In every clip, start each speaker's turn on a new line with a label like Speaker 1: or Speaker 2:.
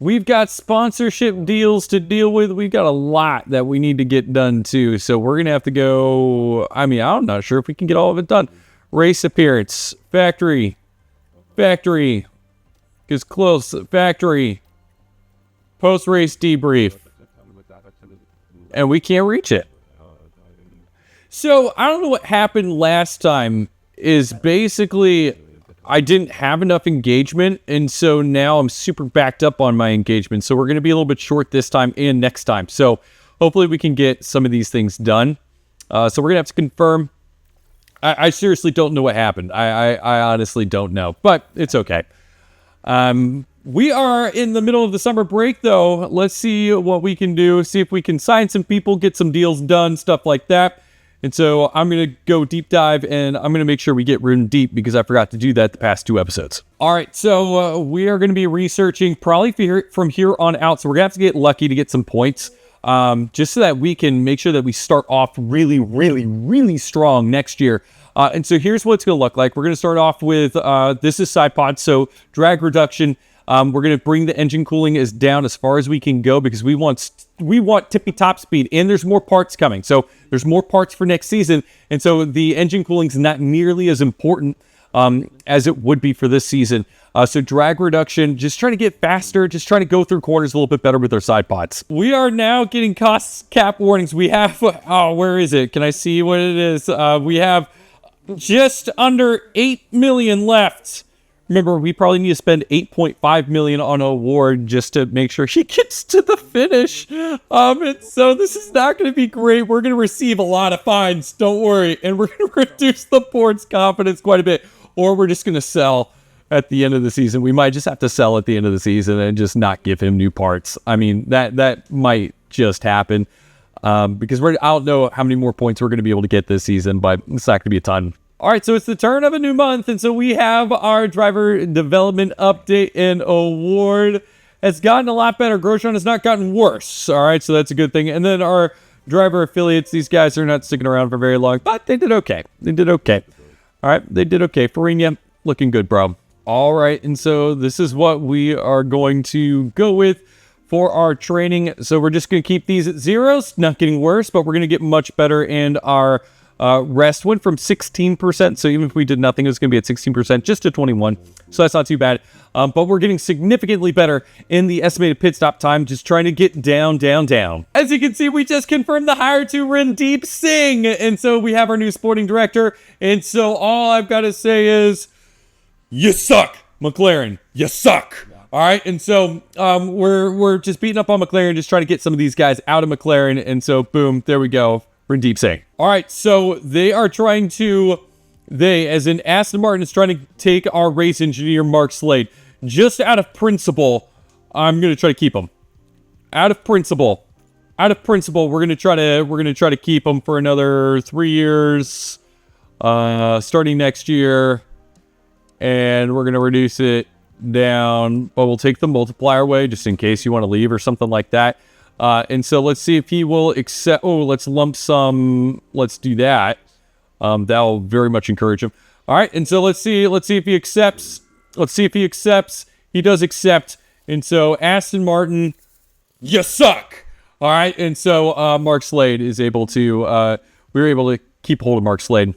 Speaker 1: We've got sponsorship deals to deal with. We've got a lot that we need to get done too. So we're going to have to go. I mean, I'm not sure if we can get all of it done. Race appearance, factory is close, factory, post-race debrief. And we can't reach it. So I don't know what happened last time is basically I didn't have enough engagement, and so now I'm super backed up on my engagement. So we're going to be a little bit short this time and next time. So hopefully we can get some of these things done. So we're going to have to confirm. I seriously don't know what happened. I honestly don't know, but it's okay. We are in the middle of the summer break, though. Let's see what we can do. See if we can sign some people, get some deals done, stuff like that. And so I'm going to go deep dive, and I'm going to make sure we get rune deep because I forgot to do that the past 2 episodes. All right, so we are going to be researching probably from here on out. So we're going to have to get lucky to get some points just so that we can make sure that we start off really, really, really strong next year. And so here's what it's going to look like. We're going to start off with, this is side pod, so drag reduction. We're going to bring the engine cooling down as far as we can go because we want tippy top speed, and there's more parts coming. So there's more parts for next season, and so the engine cooling is not nearly as important as it would be for this season. So drag reduction, just trying to get faster, just trying to go through corners a little bit better with our side pods. We are now getting cost cap warnings. We have, where is it? Can I see what it is? We have just under 8 million left. Remember, we probably need to spend 8.5 million on an award just to make sure he gets to the finish. And so this is not going to be great. We're going to receive a lot of fines. Don't worry. And we're going to reduce the board's confidence quite a bit. Or we're just going to sell at the end of the season. We might just have to sell at the end of the season and just not give him new parts. I mean, that might just happen. Because I don't know how many more points we're going to be able to get this season, but it's not going to be a ton. All right, so it's the turn of a new month, and so we have our driver development update and award. It's gotten a lot better. Grojean has not gotten worse. All right, so that's a good thing. And then our driver affiliates, these guys are not sticking around for very long, but they did okay. All right, they did okay. Farina, looking good, bro. All right, and so this is what we are going to go with for our training. So we're just going to keep these at zeros, not getting worse, but we're going to get much better, and our rest went from 16%, so even if we did nothing, it was going to be at 16%, just to 21, so that's not too bad. But we're getting significantly better in the estimated pit stop time, just trying to get down. As you can see, we just confirmed the hire to Randeep Singh, and so we have our new sporting director, and so all I've got to say is, you suck, McLaren, you suck. All right, and so we're just beating up on McLaren, just trying to get some of these guys out of McLaren, and so boom, there we go. Randeep Singh. All right, so they are trying to, as in Aston Martin is trying to take our race engineer, Mark Slade. Just out of principle, I'm going to try to keep him. Out of principle, we're going to try to keep him for another 3 years, starting next year, and we're going to reduce it down, but we'll take the multiplier away just in case you want to leave or something like that. And so let's see if he will accept. Oh, let's lump sum. Let's do that. That'll very much encourage him. All right. And so let's see if he accepts. He does accept. And so Aston Martin, you suck. All right. And so Mark Slade is able to, we were able to keep hold of Mark Slade.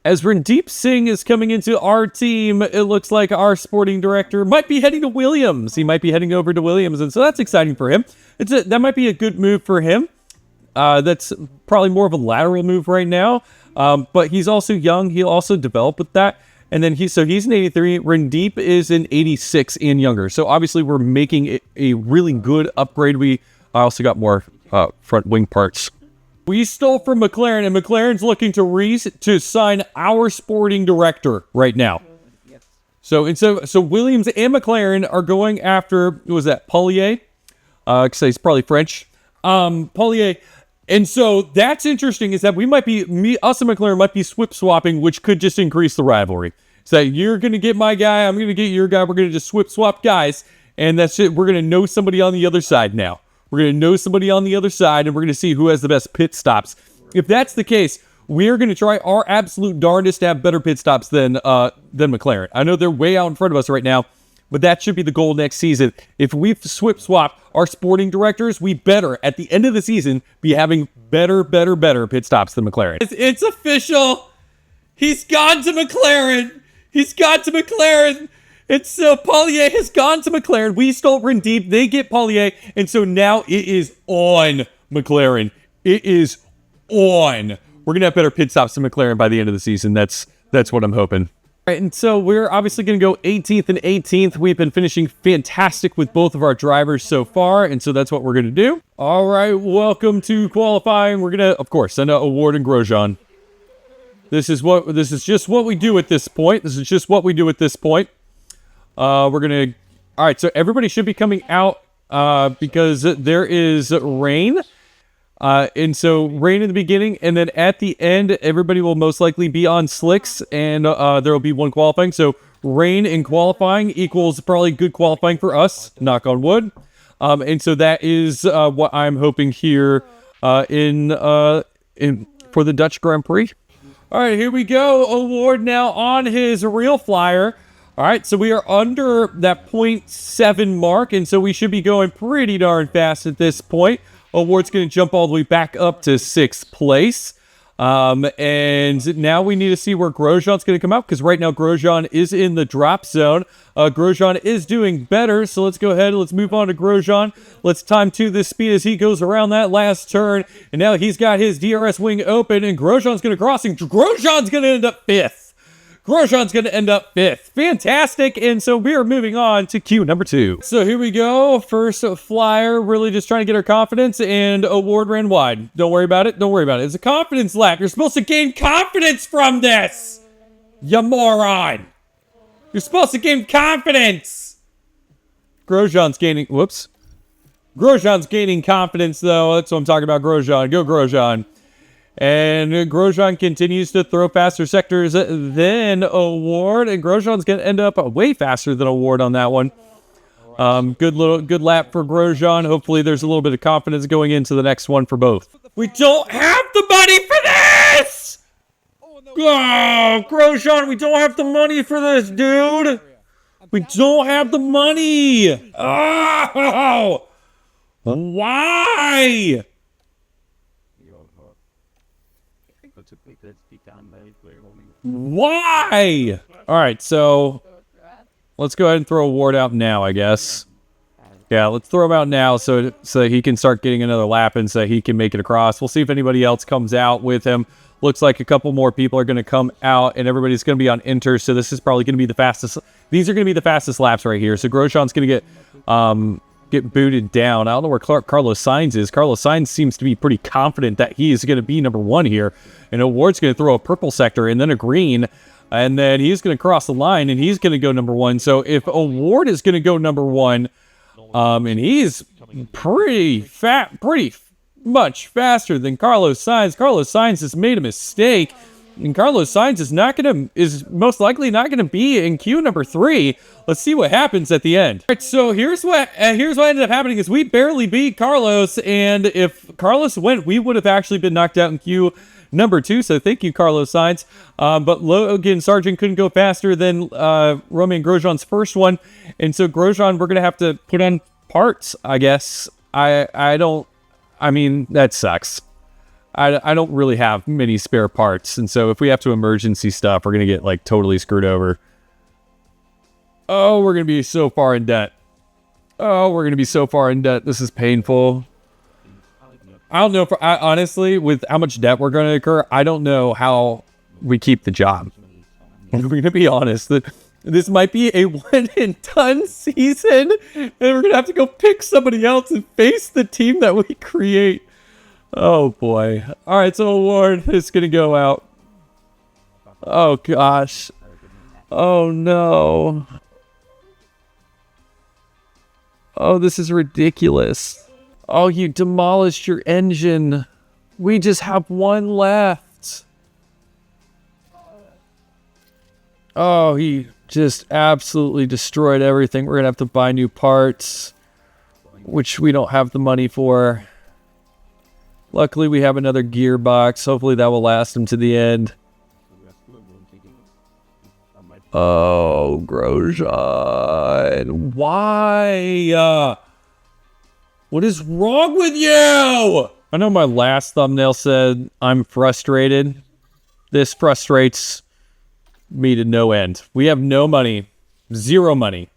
Speaker 1: As Randeep Singh is coming into our team, it looks like our sporting director might be heading to Williams. He might be heading over to Williams, and so that's exciting for him. That might be a good move for him. That's probably more of a lateral move right now, but he's also young. He'll also develop with that. And then he's an 83. Randeep is an 86 and younger. So obviously we're making a really good upgrade. I also got more front wing parts. We stole from McLaren, and McLaren's looking to sign our sporting director right now. Yes. So Williams and McLaren are going after, who was that, Paulier? Because he's probably French. Paulier. And so that's interesting, is that us and McLaren might be swip swapping, which could just increase the rivalry. So you're going to get my guy, I'm going to get your guy, we're going to just swip swap guys, and that's it. We're going to know somebody on the other side now. We're going to know somebody on the other side, and we're going to see who has the best pit stops. If that's the case, we're going to try our absolute darndest to have better pit stops than McLaren. I know they're way out in front of us right now, but that should be the goal next season. If we swap our sporting directors, we better, at the end of the season, be having better pit stops than McLaren. It's official. He's gone to McLaren. He's gone to McLaren. It's Paulier has gone to McLaren. We stole Rendeep. They get Paulier. And so now it is on McLaren. It is on. We're going to have better pit stops than McLaren by the end of the season. That's what I'm hoping. All right, and so we're obviously going to go 18th and 18th. We've been finishing fantastic with both of our drivers so far, and so that's what we're going to do. All right, welcome to qualifying. We're going to, of course, send out Award and Grojean. This is just what we do at this point. This is just what we do at this point. We're going to... All right, so everybody should be coming out because there is rain. And so rain in the beginning, and then at the end, everybody will most likely be on slicks, and there will be one qualifying. So rain in qualifying equals probably good qualifying for us, knock on wood. And so that is what I'm hoping here for the Dutch Grand Prix. All right, here we go. Award now on his real flyer. All right, so we are under that 0.7 mark, and so we should be going pretty darn fast at this point. Award's going to jump all the way back up to 6th place. And now we need to see where Grojean's going to come out, because right now Grojean is in the drop zone. Grojean is doing better, so let's go ahead and let's move on to Grojean. Let's time to this speed as he goes around that last turn. And now he's got his DRS wing open, and Grojean's going to cross, and Grojean's going to end up 5th. Grojean's going to end up 5th. Fantastic. And so we are moving on to Q number 2. So here we go. First flyer, really just trying to get our confidence, and Award ran wide. Don't worry about it. Don't worry about it. It's a confidence lap. You're supposed to gain confidence from this. You moron. You're supposed to gain confidence. Grojean's gaining... Whoops. Grojean's gaining confidence, though. That's what I'm talking about, Grojean. Go, Grojean. And Grojean continues to throw faster sectors than Award, and Grosjean's going to end up way faster than Award on that one. Good lap for Grojean. Hopefully there's a little bit of confidence going into the next one for both. We don't have the money for this! Oh, Grojean, we don't have the money for this, dude! We don't have the money! Oh! Why? Why? All right, so let's go ahead and throw Award out now, I guess. Yeah, let's throw him out now so he can start getting another lap and so he can make it across. We'll see if anybody else comes out with him. Looks like a couple more people are going to come out, and everybody's going to be on enter, so this is probably going to be the fastest. These are going to be the fastest laps right here. So Grosjean's going to get booted down. I don't know where Carlos Sainz is. Carlos Sainz seems to be pretty confident that he is going to be number 1 here. And Award's going to throw a purple sector and then a green. And then he's going to cross the line and he's going to go number 1. So if Award is going to go number 1, and he's pretty much faster than Carlos Sainz. Carlos Sainz has made a mistake. And Carlos Sainz is most likely not gonna be in queue number 3. Let's see what happens at the end. All right, so here's what ended up happening is we barely beat Carlos, and if Carlos went, we would have actually been knocked out in queue number 2. So thank you, Carlos Sainz. But Logan Sargent couldn't go faster than Romain Grosjean's first one, and so Grosjean, we're gonna have to put on parts, I guess. I mean, that sucks. I don't really have many spare parts, and so if we have to emergency stuff, we're going to get, like, totally screwed over. Oh, we're going to be so far in debt. Oh, we're going to be so far in debt. This is painful. I don't know, honestly, with how much debt we're going to incur, I don't know how we keep the job. We're going to be honest. This might be a one-and-done season, and we're going to have to go pick somebody else and face the team that we create. Oh, boy. All right, so Award is going to go out. Oh, gosh. Oh, no. Oh, this is ridiculous. Oh, you demolished your engine. We just have one left. Oh, he just absolutely destroyed everything. We're going to have to buy new parts, which we don't have the money for. Luckily, we have another gearbox. Hopefully, that will last him to the end. Oh, Grojean. Why? What is wrong with you? I know my last thumbnail said I'm frustrated. This frustrates me to no end. We have no money. Zero money.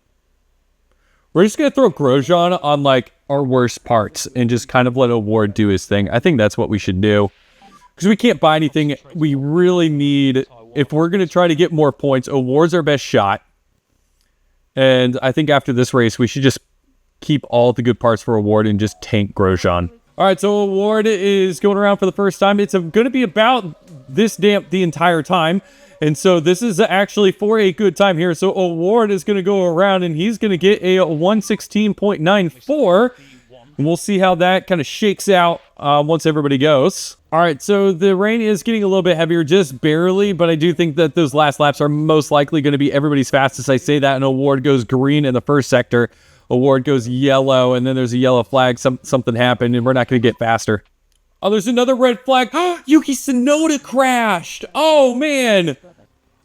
Speaker 1: We're just going to throw Grojean on, like, our worst parts and just kind of let Award do his thing. I think that's what we should do. Because we can't buy anything. We really need... If we're going to try to get more points, Award's our best shot. And I think after this race, we should just keep all the good parts for Award and just tank Grojean. All right, so Award is going around for the first time. It's going to be about this damp the entire time. And so this is actually for a good time here. So Award is going to go around and he's going to get a 116.94. And we'll see how that kind of shakes out once everybody goes. All right, so the rain is getting a little bit heavier, just barely. But I do think that those last laps are most likely going to be everybody's fastest. I say that, and Award goes green in the first sector. Award goes yellow, and then there's a yellow flag. Something happened, and we're not going to get faster. Oh, there's another red flag. Yuki Tsunoda crashed. Oh, man.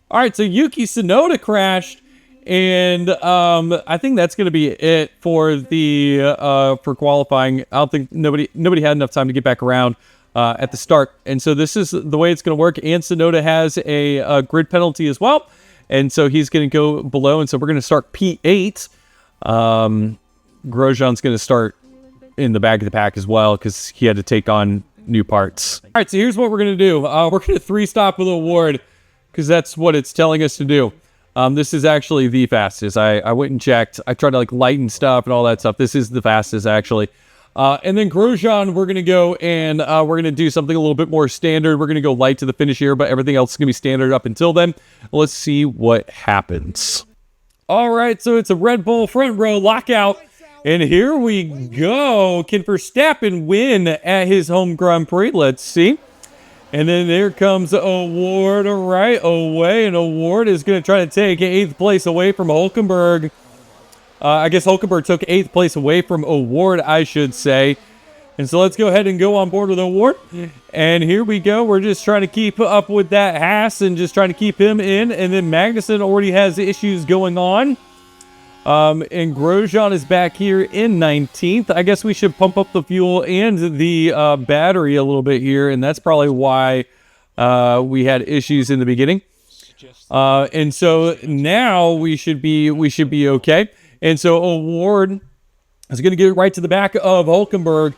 Speaker 1: All right, so Yuki Tsunoda crashed. And I think that's going to be it for the for qualifying. I don't think nobody had enough time to get back around at the start. And so this is the way it's going to work. And Tsunoda has a grid penalty as well. And so he's going to go below. And so we're going to start P8. Grojean's going to start in the back of the pack as well because he had to take on new parts. All right, so here's what we're going to do. We're going to 3-stop with Award because that's what it's telling us to do. This is actually the fastest. I went and checked. I tried to like lighten stuff and all that stuff. This is the fastest actually. And then Grojean, we're going to go and we're going to do something a little bit more standard. We're going to go light to the finish here, but everything else is going to be standard up until then. Let's see what happens. All right, so it's a Red Bull front row lockout. And here we go. Can Verstappen win at his home Grand Prix? Let's see. And then there comes Award right away. And Award is going to try to take 8th place away from Hulkenberg. I guess Hulkenberg took 8th place away from Award, I should say. And so let's go ahead and go on board with Award. And here we go. We're just trying to keep up with that Haas and just trying to keep him in. And then Magnussen already has issues going on. And Grojean is back here in 19th. I guess we should pump up the fuel and the battery a little bit here. And that's probably why we had issues in the beginning. And so now we should be okay. And so Award is going to get right to the back of Hulkenberg.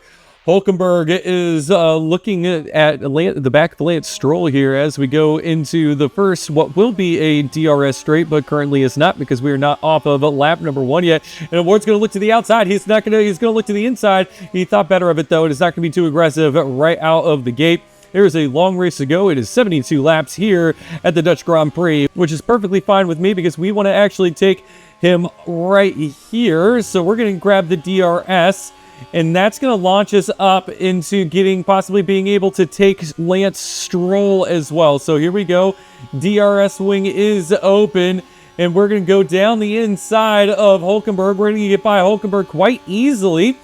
Speaker 1: Hulkenberg is looking at the back of Lance Stroll here as we go into the first, what will be a DRS straight, but currently is not because we are not off of lap number 1 yet. And Award's going to look to the outside. He's going to look to the inside. He thought better of it, though. It is not going to be too aggressive right out of the gate. There is a long race to go. It is 72 laps here at the Dutch Grand Prix, which is perfectly fine with me because we want to actually take him right here. So we're going to grab the DRS. And that's going to launch us up into possibly being able to take Lance Stroll as well. So here we go. DRS wing is open. And we're going to go down the inside of Hulkenberg. We're going to get by Hulkenberg quite easily.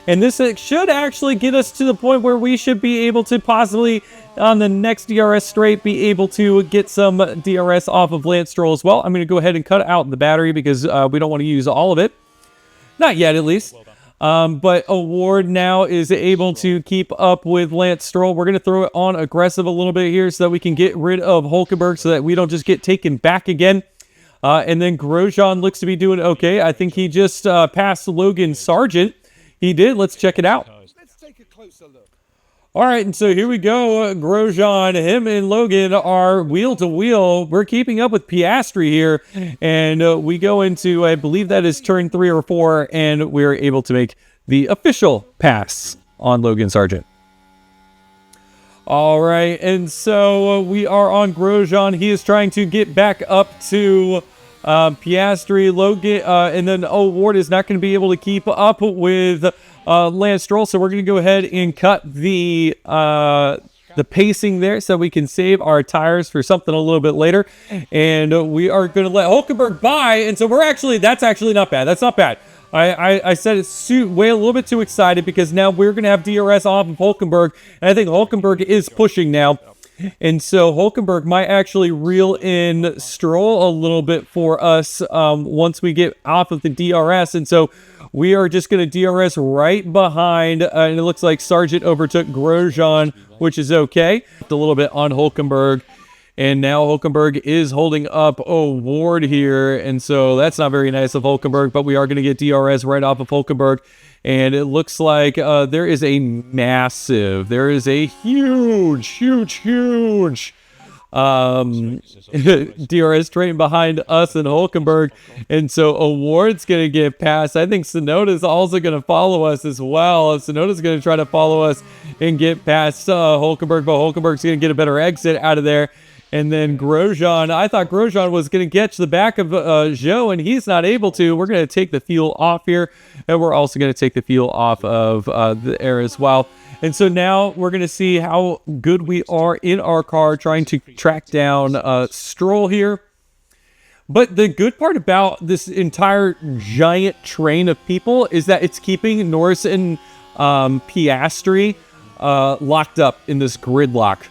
Speaker 1: And this should actually get us to the point where we should be able to possibly, on the next DRS straight, be able to get some DRS off of Lance Stroll as well. I'm going to go ahead and cut out the battery because we don't want to use all of it. Not yet, at least. But Award now is able to keep up with Lance Stroll. We're going to throw it on aggressive a little bit here so that we can get rid of Hulkenberg so that we don't just get taken back again. And then Grojean looks to be doing okay. I think he just passed Logan Sargent. He did. Let's check it out.
Speaker 2: Let's take a closer look.
Speaker 1: All right, and so here we go. Grojean, him and Logan are wheel to wheel. We're keeping up with Piastri here, and we go into, I believe that is turn 3 or 4, and we're able to make the official pass on Logan Sargent. All right, and so we are on Grojean. He is trying to get back up to Piastri, Logan, and then Award is not going to be able to keep up with Lance Stroll, so we're going to go ahead and cut the pacing there so we can save our tires for something a little bit later. And we are going to let Hulkenberg by, and so that's actually not bad. That's not bad. I said it's way a little bit too excited because now we're going to have DRS off of Hulkenberg, and I think Hulkenberg is pushing now. And so Hulkenberg might actually reel in Stroll a little bit for us once we get off of the DRS. And so we are just going to DRS right behind. And it looks like Sargent overtook Grojean, which is okay. A little bit on Hulkenberg. And now Hulkenberg is holding up Award here. And so that's not very nice of Hulkenberg, but we are going to get DRS right off of Hulkenberg. And it looks like there is a huge DRS train behind us and Hulkenberg. And so Award's going to get past. I think Tsunoda's also going to follow us as well. Tsunoda's going to try to follow us and get past Hulkenberg, but Hulkenberg's going to get a better exit out of there. And then Grojean, I thought Grojean was going to get to the back of Joe, and he's not able to. We're going to take the fuel off here, and we're also going to take the fuel off of the air as well. And so now we're going to see how good we are in our car trying to track down Stroll here. But the good part about this entire giant train of people is that it's keeping Norris and Piastri locked up in this gridlock.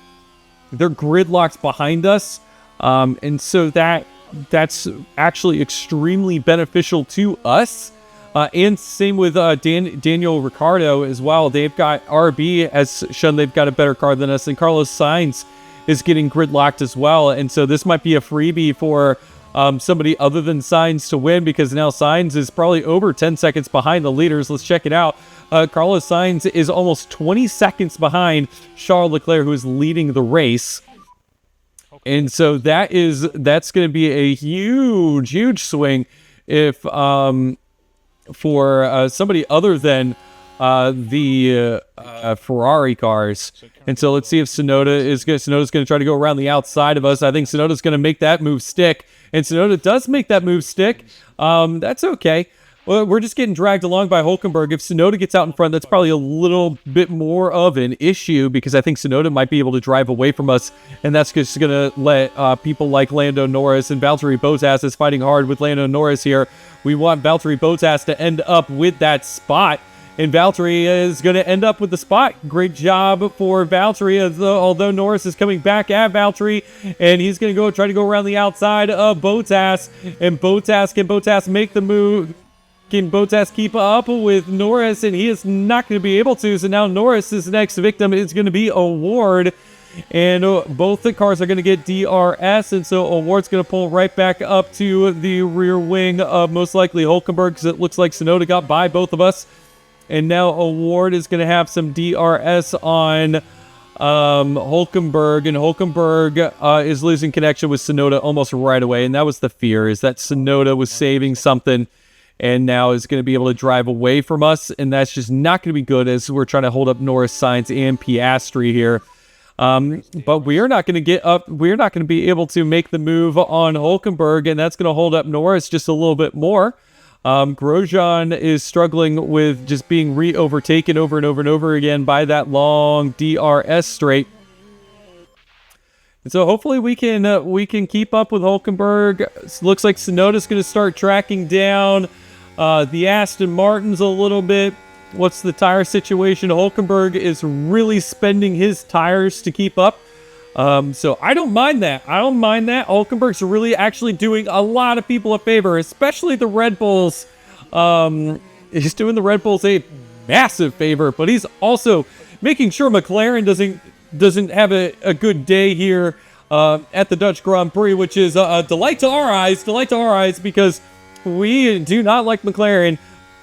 Speaker 1: They're gridlocked behind us, and so that's actually extremely beneficial to us. And same with Daniel Ricciardo as well. They've got RB has shown they've got a better car than us, and Carlos Sainz is getting gridlocked as well. And so this might be a freebie for somebody other than Sainz to win, because now Sainz is probably over 10 seconds behind the leaders. Let's check it out. Carlos Sainz is almost 20 seconds behind Charles Leclerc, who is leading the race. And so that's going to be a huge swing if for somebody other than the Ferrari cars. And so let's see if Tsunoda's going to try to go around the outside of us. I think Tsunoda's going to make that move stick. And Tsunoda does make that move stick. That's okay. Well, we're just getting dragged along by Hulkenberg. If Tsunoda gets out in front, that's probably a little bit more of an issue, because I think Tsunoda might be able to drive away from us, and that's just going to let people like Lando Norris and Valtteri Bottas is fighting hard with Lando Norris here. We want Valtteri Bottas to end up with that spot, and Valtteri is going to end up with the spot. Great job for Valtteri, although Norris is coming back at Valtteri, and he's going to try to go around the outside of Bottas, and can Bottas make the move? Can Bottas keep up with Norris? And he is not going to be able to. So now Norris's next victim is going to be Award. And both the cars are going to get DRS. And so Award's going to pull right back up to the rear wing of most likely Hulkenberg, because it looks like Tsunoda got by both of us. And now Award is going to have some DRS on Hulkenberg. And Hulkenberg is losing connection with Tsunoda almost right away. And that was the fear, is that Tsunoda was saving something and now is going to be able to drive away from us, and that's just not going to be good as we're trying to hold up Norris, Sainz, and Piastri here. But we are not going to get up. We're not going to be able to make the move on Hulkenberg, and that's going to hold up Norris just a little bit more. Grojean is struggling with just being overtaken over and over and over again by that long DRS straight. And so hopefully we can keep up with Hulkenberg. It looks like Tsunoda's going to start tracking down the Aston Martins a little bit. What's the tire situation? Hulkenberg is really spending his tires to keep up. So I don't mind that. Hulkenberg's really actually doing a lot of people a favor, especially the Red Bulls. He's doing the Red Bulls a massive favor, but he's also making sure McLaren doesn't have a good day here at the Dutch Grand Prix, which is a delight to our eyes, because we do not like McLaren.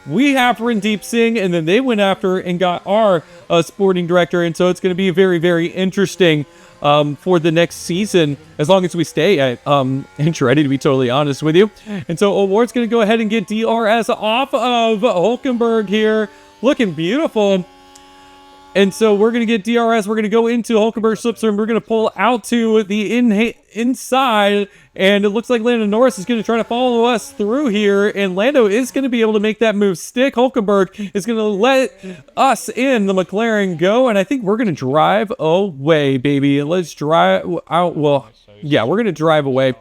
Speaker 1: We have Randeep Singh, and then they went after and got our sporting director, and so it's going to be very, very interesting for the next season, as long as we stay at Andretti, to be totally honest with you. And so Award's going to go ahead and get DRS off of Hulkenberg here, looking beautiful. And so we're going to get DRS. We're going to go into Hulkenberg's slipstream. We're going to pull out to the inside. And it looks like Lando Norris is going to try to follow us through here. And Lando is going to be able to make that move stick. Hulkenberg is going to let us in the McLaren go. And I think we're going to drive away, baby. Let's drive out. Well, yeah, we're going to drive away.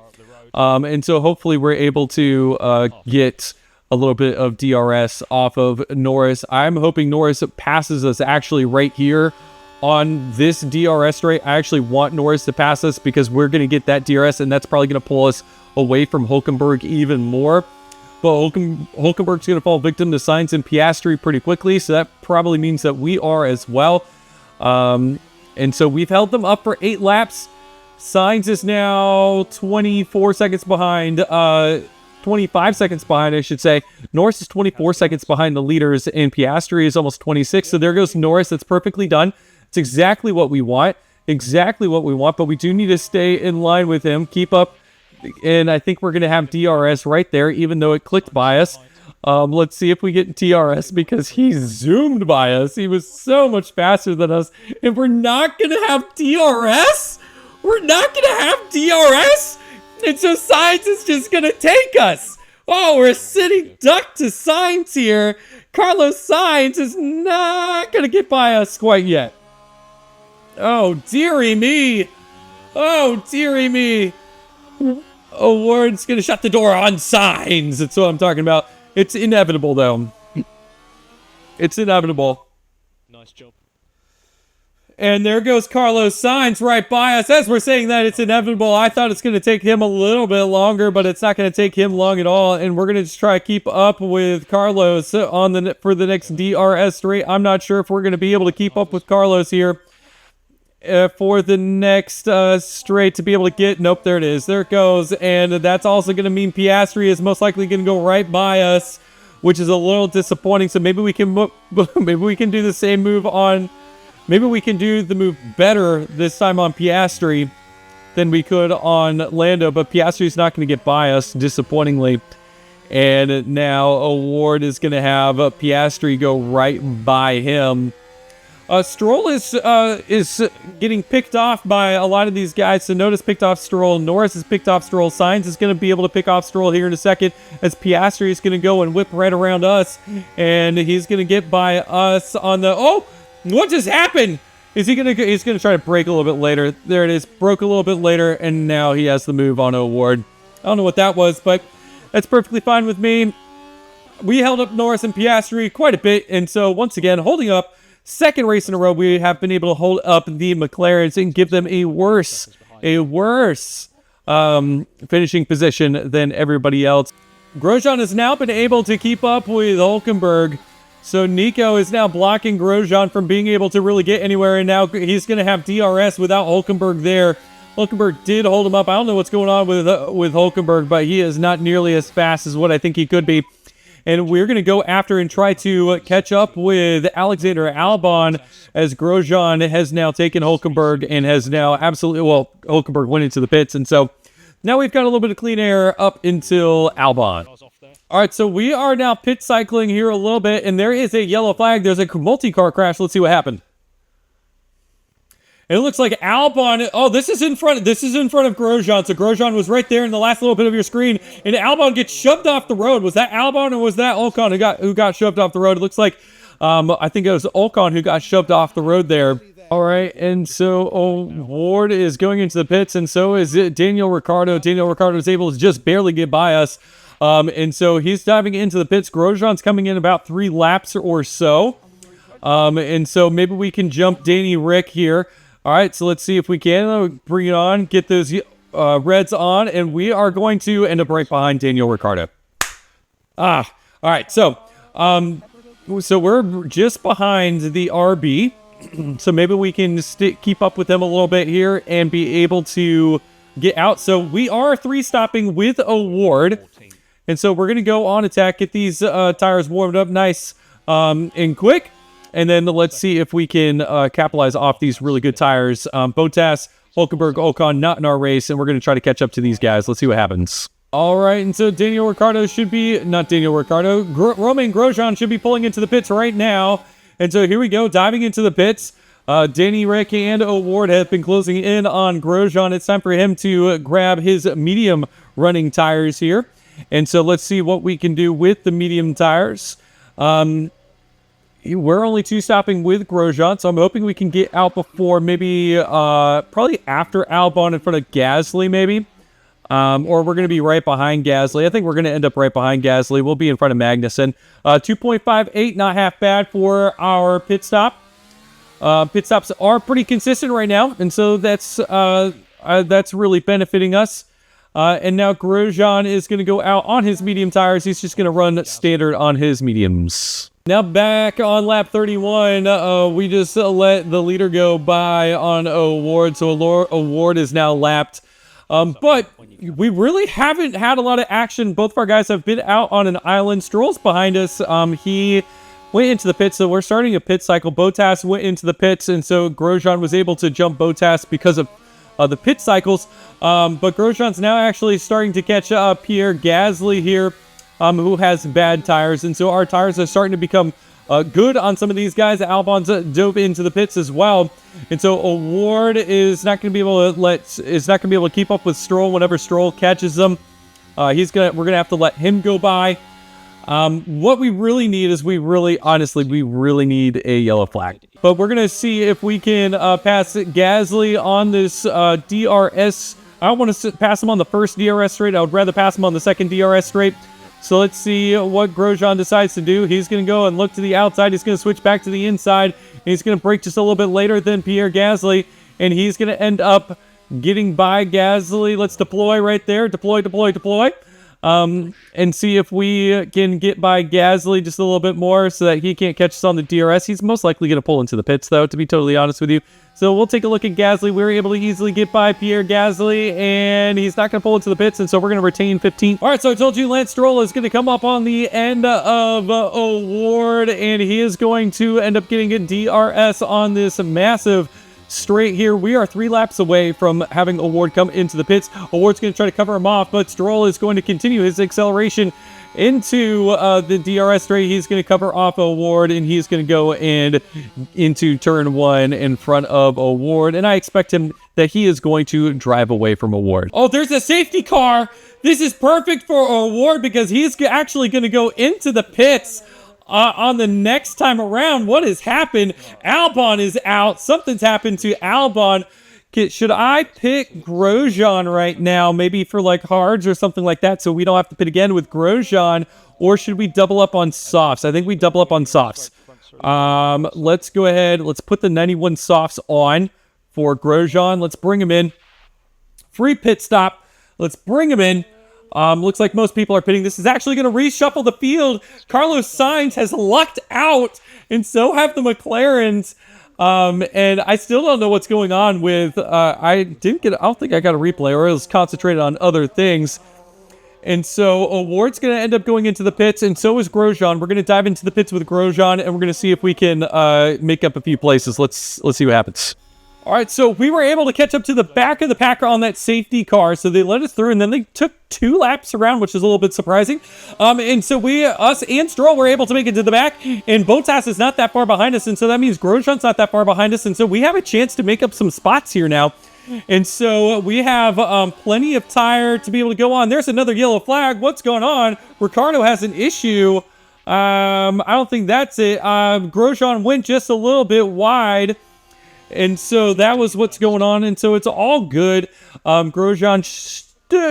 Speaker 1: And so hopefully we're able to get a little bit of DRS off of Norris. I'm hoping Norris passes us actually right here on this DRS straight. I actually want Norris to pass us because we're going to get that DRS, and that's probably going to pull us away from Hulkenberg even more. But Hulkenberg's going to fall victim to Sainz and Piastri pretty quickly, so that probably means that we are as well. And so we've held them up for 8 laps. Sainz is now 24 seconds behind, 25 seconds behind, I should say. Norris is 24 seconds behind the leaders, and Piastri is almost 26. So there goes Norris. That's perfectly done. It's exactly what we want. Exactly what we want, but we do need to stay in line with him, keep up, and I think we're going to have DRS right there, even though it clicked by us. Let's see if we get DRS because he zoomed by us. He was so much faster than us, and we're not going to have DRS? We're not going to have DRS? And so Sainz is just going to take us. Oh, we're sitting duck to Sainz here. Carlos Sainz is not going to get by us quite yet. Oh, dearie me. Oh, dearie me. Award's going to shut the door on Sainz. That's what I'm talking about. It's inevitable, though. It's inevitable.
Speaker 2: Nice job.
Speaker 1: And there goes Carlos Sainz right by us. As we're saying that it's inevitable, I thought it's going to take him a little bit longer, but it's not going to take him long at all. And we're going to just try to keep up with Carlos for the next DRS straight. I'm not sure if we're going to be able to keep up with Carlos here for the next straight to be able to get. Nope, there it is. There it goes. And that's also going to mean Piastri is most likely going to go right by us, which is a little disappointing. So maybe we can do the same move on. Maybe we can do the move better this time on Piastri than we could on Lando, but Piastri's not going to get by us, disappointingly. And now Award is going to have Piastri go right by him. Stroll is getting picked off by a lot of these guys. So Notice picked off Stroll. Norris has picked off Stroll. Sainz is going to be able to pick off Stroll here in a second as Piastri is going to go and whip right around us. And he's going to get by us on the... Oh! What just happened? He's gonna try to break a little bit later. There it is. Broke a little bit later, and now he has the move on Award. I don't know what that was, but that's perfectly fine with me. We held up Norris and Piastri quite a bit, and so once again, holding up, second race in a row, we have been able to hold up the McLarens and give them a worse finishing position than everybody else. Grojean has now been able to keep up with Hulkenberg. So Nico is now blocking Grojean from being able to really get anywhere, and now he's going to have DRS without Hulkenberg there. Hulkenberg did hold him up. I don't know what's going on with Hulkenberg, but he is not nearly as fast as what I think he could be. And we're going to go after and try to catch up with Alexander Albon as Grojean has now taken Hulkenberg and has now absolutely... Well, Hulkenberg went into the pits, and so now we've got a little bit of clean air up until Albon. All right, so we are now pit cycling here a little bit, and there is a yellow flag. There's a multi-car crash. Let's see what happened. And it looks like Albon... Oh, this is in front of Grojean. So Grojean was right there in the last little bit of your screen, and Albon gets shoved off the road. Was that Albon or was that Ocon who got shoved off the road? It looks like I think it was Ocon who got shoved off the road there. All right, and so Ward is going into the pits, and so is Daniel Ricciardo. Daniel Ricciardo is able to just barely get by us. And so he's diving into the pits. Grosjean's coming in about 3 laps or so. And so maybe we can jump Danny Rick here. All right, so let's see if we can bring it on, get those reds on, and we are going to end up right behind Daniel Ricciardo. All right, so we're just behind the RB. So maybe we can keep up with them a little bit here and be able to get out. So we are 3-stopping with Award. And so we're going to go on attack, get these tires warmed up nice and quick. And then let's see if we can capitalize off these really good tires. Bottas, Hulkenberg, Ocon, not in our race. And we're going to try to catch up to these guys. Let's see what happens. All right, and so Daniel Ricciardo should be... Not Daniel Ricciardo. Romain Grosjean should be pulling into the pits right now. And so here we go, diving into the pits. Danny Rick and Award have been closing in on Grojean. It's time for him to grab his medium running tires here. And so let's see what we can do with the medium tires. We're only 2-stopping with Grojean, so I'm hoping we can get out before maybe, probably after Albon in front of Gasly, maybe. Or we're going to be right behind Gasly. I think we're going to end up right behind Gasly. We'll be in front of Magnussen. 2.58, not half bad for our pit stop. Pit stops are pretty consistent right now, and so that's really benefiting us. And now Grojean is going to go out on his medium tires. He's just going to run standard on his mediums. Now back on lap 31, we just let the leader go by on Award, so Award is now lapped. But we really haven't had a lot of action. Both of our guys have been out on an island. Stroll's behind us. He went into the pits, so we're starting a pit cycle. Bottas went into the pits, and so Grojean was able to jump Bottas because of the pit cycles. But Grosjean's now actually starting to catch up. Pierre Gasly here, who has bad tires, and so our tires are starting to become good on some of these guys. Albon's dove into the pits as well, and so Award is not going to be able to keep up with Stroll whenever Stroll catches them. We're gonna have to let him go by. What we really need is we really need a yellow flag. But we're going to see if we can pass Gasly on this DRS. I don't want to pass him on the first DRS straight. I would rather pass him on the second DRS straight. So let's see what Grojean decides to do. He's going to go and look to the outside. He's going to switch back to the inside. And he's going to brake just a little bit later than Pierre Gasly. And he's going to end up getting by Gasly. Let's deploy right there. Deploy. And see if we can get by Gasly just a little bit more so that he can't catch us on the DRS. He's most likely going to pull into the pits, though, to be totally honest with you. So we'll take a look at Gasly. We were able to easily get by Pierre Gasly, and he's not going to pull into the pits, and so we're going to retain 15. All right, so I told you Lance Stroll is going to come up on the end of Award, and he is going to end up getting a DRS on this massive straight here. We are 3 laps away from having Award come into the pits. Award's going to try to cover him off, but Stroll is going to continue his acceleration into the DRS straight. He's going to cover off Award, and he's going to go into turn 1 in front of Award, and I expect him that he is going to drive away from Award. Oh, there's a safety car. This is perfect for Award because he's actually going to go into the pits on the next time around. What has happened? Albon is out. Something's happened to Albon. Should I pick Grojean right now? Maybe for like hards or something like that so we don't have to pit again with Grojean? Or should we double up on softs? I think we double up on softs. Let's go ahead. Let's put the 91 softs on for Grojean. Let's bring him in. Free pit stop. Let's bring him in. Looks like most people are pitting. This is actually going to reshuffle the field. Carlos Sainz has lucked out, and so have the McLarens. And I still don't know what's going on with, I don't think I got a replay, or it was concentrated on other things. And so Award's going to end up going into the pits, and so is Grojean. We're going to dive into the pits with Grojean, and we're going to see if we can make up a few places. Let's see what happens. All right, so we were able to catch up to the back of the pack on that safety car, so they let us through, and then they took 2 laps around, which is a little bit surprising. And so us and Stroll were able to make it to the back, and Bottas is not that far behind us, and so that means Grosjean's not that far behind us, and so we have a chance to make up some spots here now. And so we have plenty of tire to be able to go on. There's another yellow flag. What's going on? Ricardo has an issue. I don't think that's it. Grojean went just a little bit wide. And so that was what's going on. And so it's all good. Grojean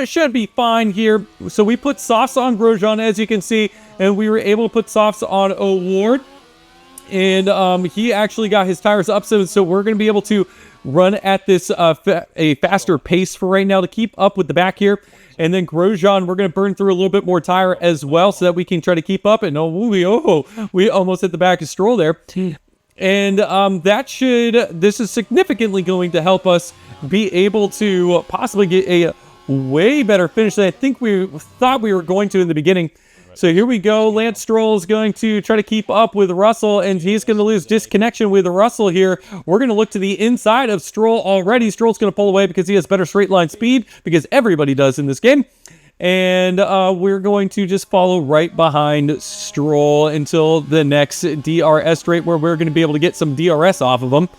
Speaker 1: should be fine here. So we put softs on Grojean, as you can see. And we were able to put softs on Award. And he actually got his tires up. So we're going to be able to run at this a faster pace for right now to keep up with the back here. And then Grojean, we're going to burn through a little bit more tire as well so that we can try to keep up. And we almost hit the back of Stroll there. And this is significantly going to help us be able to possibly get a way better finish than I think we thought we were going to in the beginning. So here we go. Lance Stroll is going to try to keep up with Russell, and he's going to lose disconnection with Russell here. We're going to look to the inside of Stroll already. Stroll's going to pull away because he has better straight line speed, because everybody does in this game. And we're going to just follow right behind Stroll until the next DRS straight, where we're going to be able to get some DRS off of him.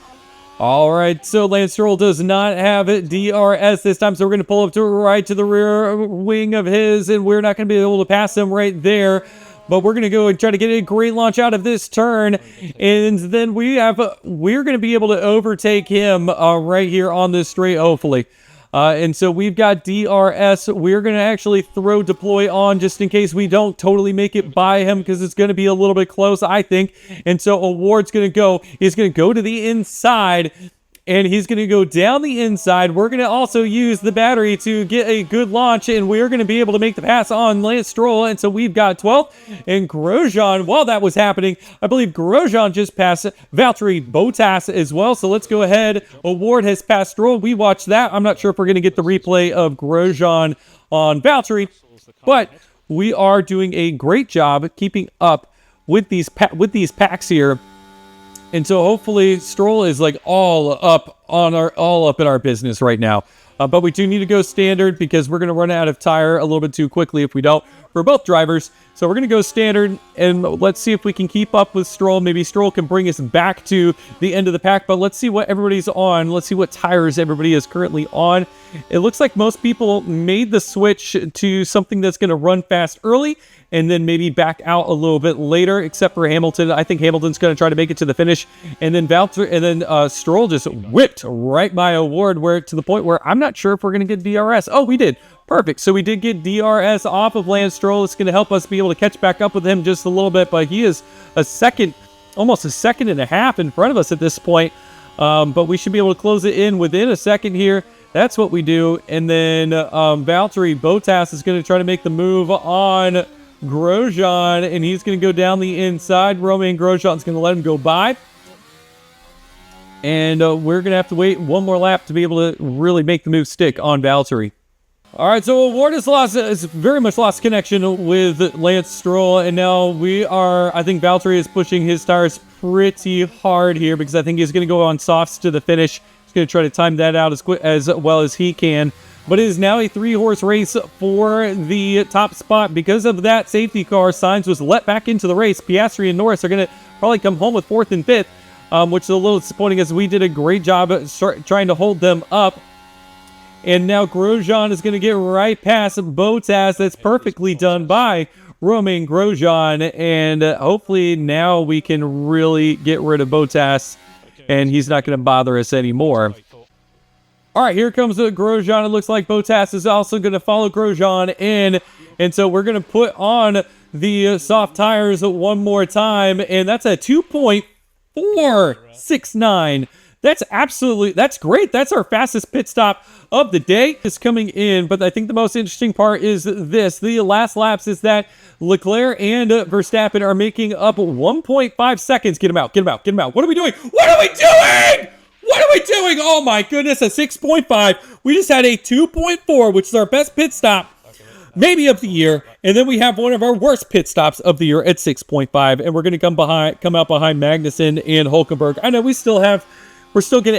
Speaker 1: All right, so Lance Stroll does not have it DRS this time, so we're going to pull up to right to the rear wing of his, and we're not going to be able to pass him right there. But we're going to go and try to get a great launch out of this turn, and then we're going to be able to overtake him right here on this straight, hopefully. And so we've got DRS. We're going to actually throw deploy on just in case we don't totally make it by him, because it's going to be a little bit close, I think. And so Award's going to go. He's going to go to the inside, and he's going to go down the inside. We're going to also use the battery to get a good launch, and we're going to be able to make the pass on Lance Stroll. And so we've got 12th, and Grojean, while that was happening, I believe Grojean just passed Valtteri Bottas as well. So let's go ahead. Award has passed Stroll. We watched that. I'm not sure if we're going to get the replay of Grojean on Valtteri, but we are doing a great job keeping up with these packs here. And so hopefully Stroll is like all up in our business right now. But we do need to go standard because we're going to run out of tire a little bit too quickly if we don't for both drivers. So we're going to go standard, and let's see if we can keep up with Stroll. Maybe Stroll can bring us back to the end of the pack, but let's see what everybody's on. Let's see what tires everybody is currently on. It looks like most people made the switch to something that's going to run fast early and then maybe back out a little bit later, except for Hamilton. I think Hamilton's going to try to make it to the finish. And then Stroll just whipped right by Award, to the point where I'm not sure if we're going to get DRS. Oh, we did. Perfect. So we did get DRS off of Lance Stroll. It's going to help us be able to catch back up with him just a little bit, but he is almost a second and a half in front of us at this point. But we should be able to close it in within a second here. That's what we do. And then Valtteri Bottas is going to try to make the move on Grojean, and he's going to go down the inside. Romain Grosjean's going to let him go by. And we're going to have to wait one more lap to be able to really make the move stick on Valtteri. All right, so Award has very much lost connection with Lance Stroll, and now I think Valtteri is pushing his tires pretty hard here because I think he's going to go on softs to the finish. He's going to try to time that out as well as he can. But it is now a 3-horse race for the top spot. Because of that safety car, Sainz was let back into the race. Piastri and Norris are going to probably come home with 4th and 5th, which is a little disappointing as we did a great job at trying to hold them up. And now Grojean is going to get right past Bottas. That's perfectly done by Romain Grosjean. And hopefully now we can really get rid of Bottas, and he's not going to bother us anymore. All right, here comes Grojean. It looks like Bottas is also going to follow Grojean in. And so we're going to put on the soft tires one more time. And that's a 2.469. That's great. That's our fastest pit stop of the day is coming in. But I think the most interesting part is this. The last laps is that Leclerc and Verstappen are making up 1.5 seconds. Get him out. Get him out. Get him out. What are we doing? What are we doing? What are we doing? Oh my goodness, a 6.5. We just had a 2.4, which is our best pit stop, maybe of the year. And then we have one of our worst pit stops of the year at 6.5. And we're going to come out behind Magnussen and Hülkenberg. I know we're still going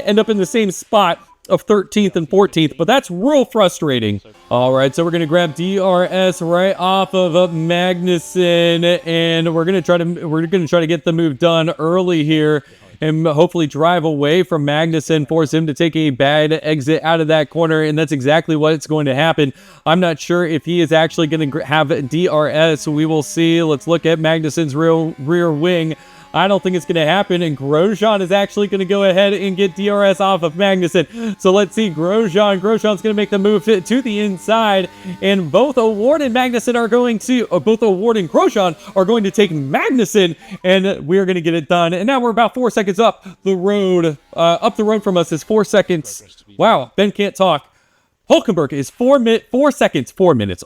Speaker 1: to end up in the same spot of 13th and 14th, but that's real frustrating. All right, so we're going to grab DRS right off of Magnussen, and we're going to try to get the move done early here and hopefully drive away from Magnussen, force him to take a bad exit out of that corner, and that's exactly what's going to happen. I'm not sure if he is actually going to have DRS. We will see. Let's look at Magnussen's rear wing. I don't think it's going to happen, and Grojean is actually going to go ahead and get DRS off of Magnussen. So let's see, Grojean's going to make the move to the inside, and both Award and Magnussen are going to, both Award and Grojean are going to take Magnussen, and we're going to get it done. And now we're about 4 seconds up the road. Up the road from us is 4 seconds. Wow, Ben can't talk. Hülkenberg is 4 minutes.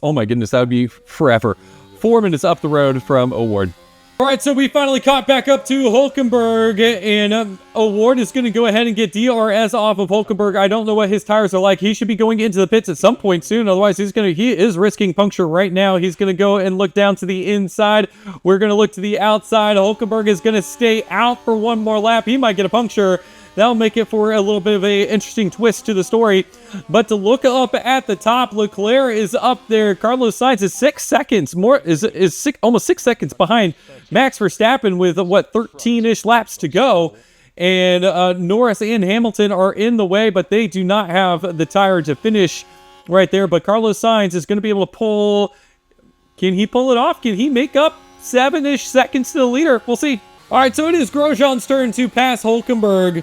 Speaker 1: Oh my goodness, that would be forever. 4 minutes up the road from Award. All right, so we finally caught back up to Hülkenberg, and Award is going to go ahead and get DRS off of Hülkenberg. I don't know what his tires are like. He should be going into the pits at some point soon. Otherwise, he is risking puncture right now. He's going to go and look down to the inside. We're going to look to the outside. Hülkenberg is going to stay out for one more lap. He might get a puncture. That'll make it for a little bit of an interesting twist to the story. But to look up at the top, Leclerc is up there. Carlos Sainz is 6 seconds more, almost 6 seconds behind Max Verstappen with 13-ish laps to go. And Norris and Hamilton are in the way, but they do not have the tire to finish right there. But Carlos Sainz is going to be able to pull. Can he pull it off? Can he make up 7-ish seconds to the leader? We'll see. All right, so it is Grosjean's turn to pass Hülkenberg.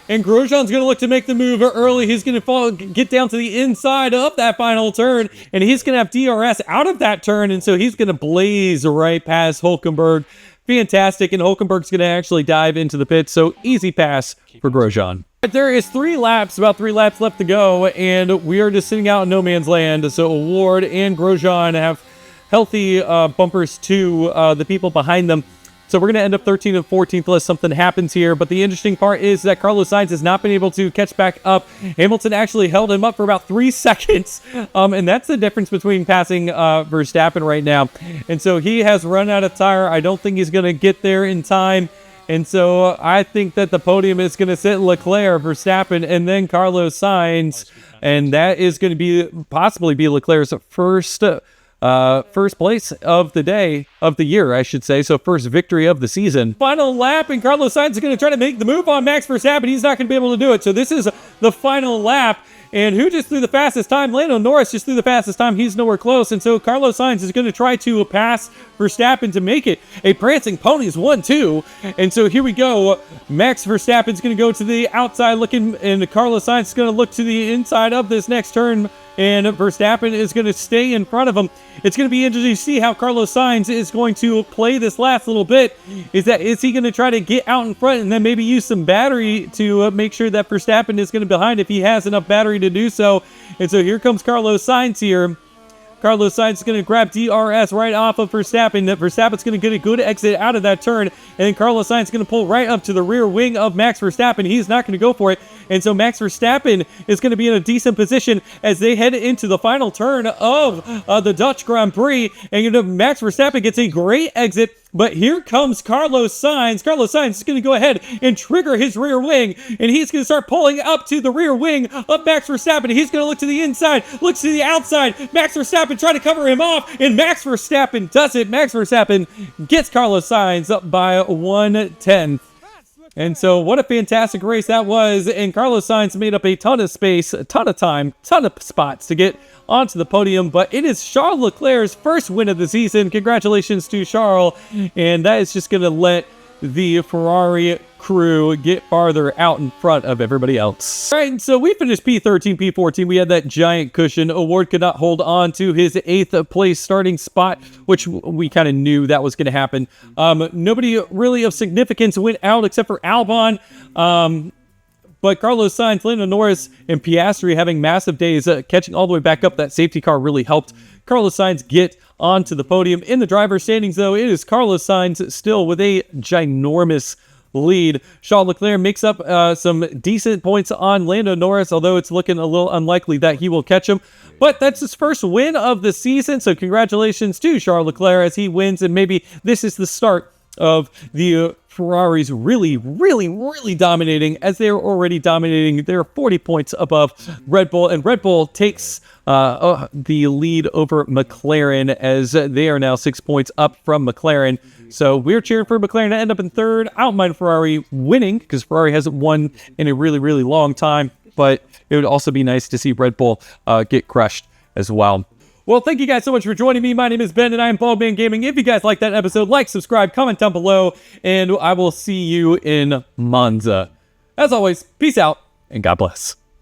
Speaker 1: And Grojean's going to look to make the move early. He's going to get down to the inside of that final turn, and he's going to have DRS out of that turn, and so he's going to blaze right past Hulkenberg. Fantastic, and Hulkenberg's going to actually dive into the pit, so easy pass for Grojean. There is about 3 laps left to go, and we are just sitting out in no man's land. So Ward and Grojean have healthy bumpers to the people behind them. So we're going to end up 13th and 14th unless something happens here. But the interesting part is that Carlos Sainz has not been able to catch back up. Hamilton actually held him up for about 3 seconds. And that's the difference between passing Verstappen right now. And so he has run out of tire. I don't think he's going to get there in time. And so I think that the podium is going to sit Leclerc, Verstappen, and then Carlos Sainz. And that is going to possibly be Leclerc's first place of the year, I should say. So first victory of the season. Final lap, and Carlos Sainz is going to try to make the move on Max Verstappen. He's not going to be able to do it. So this is the final lap. And who just threw the fastest time? Lando Norris just threw the fastest time. He's nowhere close. And so Carlos Sainz is going to try to pass Verstappen to make it a prancing ponies 1-2. And so here we go. Max Verstappen's going to go to the outside looking, and Carlos Sainz is going to look to the inside of this next turn. And Verstappen is going to stay in front of him. It's going to be interesting to see how Carlos Sainz is going to play this last little bit. Is he going to try to get out in front and then maybe use some battery to make sure that Verstappen is going to be behind if he has enough battery to do so? And so here comes Carlos Sainz here. Carlos Sainz is going to grab DRS right off of Verstappen. Verstappen's going to get a good exit out of that turn. And then Carlos Sainz is going to pull right up to the rear wing of Max Verstappen. He's not going to go for it. And so Max Verstappen is going to be in a decent position as they head into the final turn of the Dutch Grand Prix. And Max Verstappen gets a great exit. But here comes Carlos Sainz. Carlos Sainz is going to go ahead and trigger his rear wing. And he's going to start pulling up to the rear wing of Max Verstappen. He's going to look to the inside, looks to the outside. Max Verstappen trying to cover him off. And Max Verstappen does it. Max Verstappen gets Carlos Sainz up by 1/10. And so what a fantastic race that was. And Carlos Sainz made up a ton of space, a ton of time, ton of spots to get onto the podium. But it is Charles Leclerc's first win of the season. Congratulations to Charles. And that is just going to let the Ferrari crew get farther out in front of everybody else. All right, so we finished P13, P14. We had that giant cushion. Ward could not hold on to his 8th place starting spot, which we kind of knew that was going to happen. Nobody really of significance went out except for Albon. But Carlos Sainz, Lando Norris, and Piastri having massive days, catching all the way back up. That safety car really helped Carlos Sainz get onto the podium. In the driver's standings, though, it is Carlos Sainz still with a ginormous lead. Charles Leclerc makes up some decent points on Lando Norris, although it's looking a little unlikely that he will catch him. But that's his first win of the season, so congratulations to Charles Leclerc as he wins, and maybe this is the start of the Ferraris really dominating, as they are already dominating. They're 40 points above Red Bull, and Red Bull takes the lead over McLaren as they are now 6 points up from McLaren. So we're cheering for McLaren to end up in 3rd. I don't mind Ferrari winning because Ferrari hasn't won in a really long time, but it would also be nice to see Red Bull get crushed as well. Well, thank you guys so much for joining me. My name is Ben, and I am Baldman Gaming. If you guys like that episode, like, subscribe, comment down below, and I will see you in Monza. As always, peace out, and God bless.